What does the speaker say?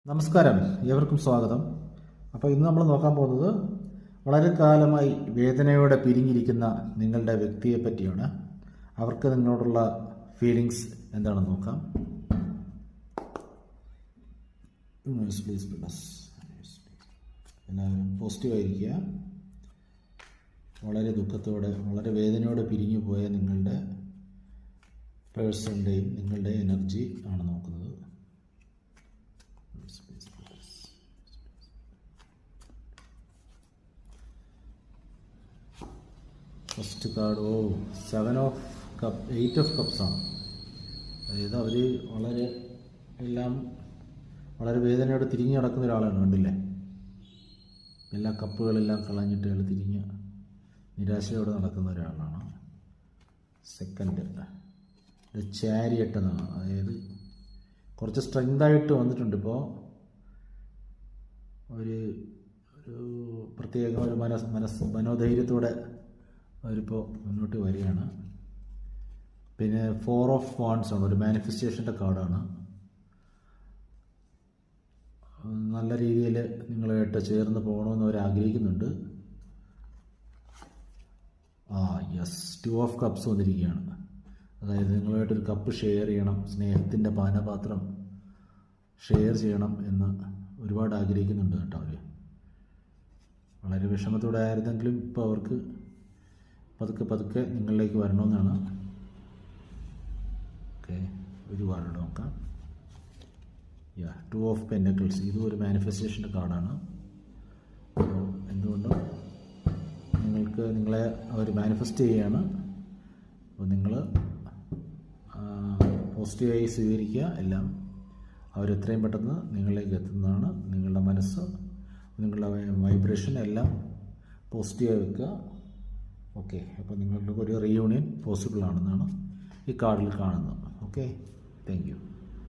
നമസ്കാരം, ഏവർക്കും സ്വാഗതം. അപ്പോൾ ഇന്ന് നമ്മൾ നോക്കാൻ പോകുന്നത് വളരെ കാലമായി വേദനയോടെ പിരിഞ്ഞിരിക്കുന്ന നിങ്ങളുടെ വ്യക്തിയെ പറ്റിയാണ്. അവർക്ക് നിങ്ങളോടുള്ള ഫീലിങ്സ് എന്താണെന്ന് നോക്കാം. എല്ലാവരും പോസിറ്റീവായിരിക്കുക. വളരെ ദുഃഖത്തോടെ, വളരെ വേദനയോടെ പിരിഞ്ഞു പോയ നിങ്ങളുടെ പേഴ്സണിൻ്റെയും നിങ്ങളുടെ എനർജി ആണ് നോക്കുന്നത്. First card 7 of cup 8 of cups ആണ്. അതായത് അവർ വളരെ വേദനയോടെ തിരിഞ്ഞു നടക്കുന്ന ഒരാളാണ്. കണ്ടില്ലേ, എല്ലാ കപ്പുകളെല്ലാം കളഞ്ഞിട്ട് അയാൾ തിരിഞ്ഞ് നിരാശയോടെ നടക്കുന്ന ഒരാളാണ്. സെക്കൻഡ് ചാരിയറ്റ് എന്നാണ്. അതായത് കുറച്ച് സ്ട്രെങ്തായിട്ട് വന്നിട്ടുണ്ട്. ഇപ്പോൾ ഒരു പ്രത്യേക ഒരു മനോധൈര്യത്തോടെ അവരിപ്പോൾ മുന്നോട്ട് വരികയാണ്. പിന്നെ 4 ഓഫ് വാണ്ട്സ് ആണ്, ഒരു മാനിഫെസ്റ്റേഷൻ്റെ കാർഡാണ്. നല്ല രീതിയിൽ നിങ്ങളായിട്ട് ചേർന്ന് പോകണമെന്ന് അവർ ആഗ്രഹിക്കുന്നുണ്ട്. യെസ്, 2 ഓഫ് കപ്സ് വന്നിരിക്കുകയാണ്. അതായത് നിങ്ങളുമായിട്ടൊരു കപ്പ് ഷെയർ ചെയ്യണം, സ്നേഹത്തിൻ്റെ പാനപാത്രം ഷെയർ ചെയ്യണം എന്ന് ഒരുപാട് ആഗ്രഹിക്കുന്നുണ്ട് കേട്ടോ. അവർ വളരെ വിഷമത്തോടെ ആയിരുന്നെങ്കിലും ഇപ്പോൾ അവർക്ക് പതുക്കെ നിങ്ങളിലേക്ക് വരണമെന്നാണ്. ഓക്കെ, ഒരു കാർഡ് നോക്കാം. 2 ഓഫ് പെൻറ്റക്കിൾസ്. ഇതും ഒരു മാനിഫെസ്റ്റേഷൻ്റെ കാർഡാണ്. അപ്പോൾ എന്തുകൊണ്ടും നിങ്ങളെ അവർ മാനിഫെസ്റ്റ് ചെയ്യുകയാണ്. അപ്പോൾ നിങ്ങൾ പോസിറ്റീവായി സ്വീകരിക്കുക. എല്ലാം അവരെത്രയും പെട്ടെന്ന് നിങ്ങളിലേക്ക് എത്തുന്നതാണ്. നിങ്ങളുടെ മനസ്സ്, നിങ്ങളുടെ വൈബ്രേഷൻ എല്ലാം പോസിറ്റീവായി വെക്കുക. ഓക്കെ, അപ്പോൾ നിങ്ങൾക്ക് ഒരു റീയൂണിയൻ പോസിബിൾ ആണെന്നാണ് ഈ കാർഡിൽ കാണുന്നത്. Okay, thank you.